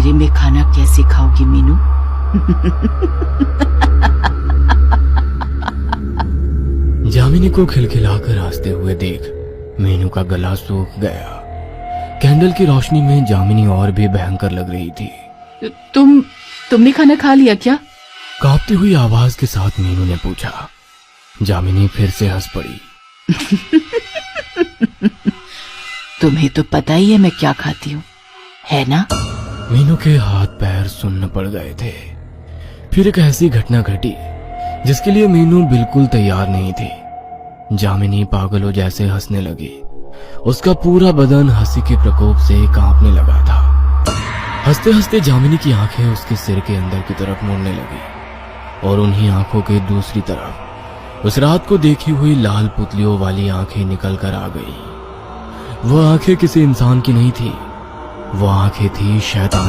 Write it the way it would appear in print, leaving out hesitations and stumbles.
अंधेरे में खाना कैसे खाओगी मीनू? जामिनी को खिलखिलाकर हंसते हुए देख मीनू का गला सूख गया। कैंडल की रोशनी में जामिनी और भी भयंकर लग रही थी। तुमने खाना खा लिया क्या? कांपती हुई आवाज के साथ मीनू ने पूछा। जामिनी फिर से हंस पड़ी। तुम्हें तो पता ही है मैं क्या खाती हूँ, है ना? मीनू के हाथ पैर सुन्न पड़ गए थे। फिर एक ऐसी घटना घटी जिसके लिए मीनू बिल्कुल तैयार नहीं थी। जामिनी पागलों जैसे हंसने लगी। उसका पूरा बदन हंसी के प्रकोप से कांपने लगा था। हंसते हंसते जामिनी की आंखें उसके सिर के अंदर की तरफ मुड़ने लगी और उन्हीं आंखों के दूसरी तरफ उस रात को देखी हुई लाल पुतलियों वाली आंखें निकल कर आ गई। वो आंखें किसी इंसान की नहीं थी, वो आंखें थी शैतान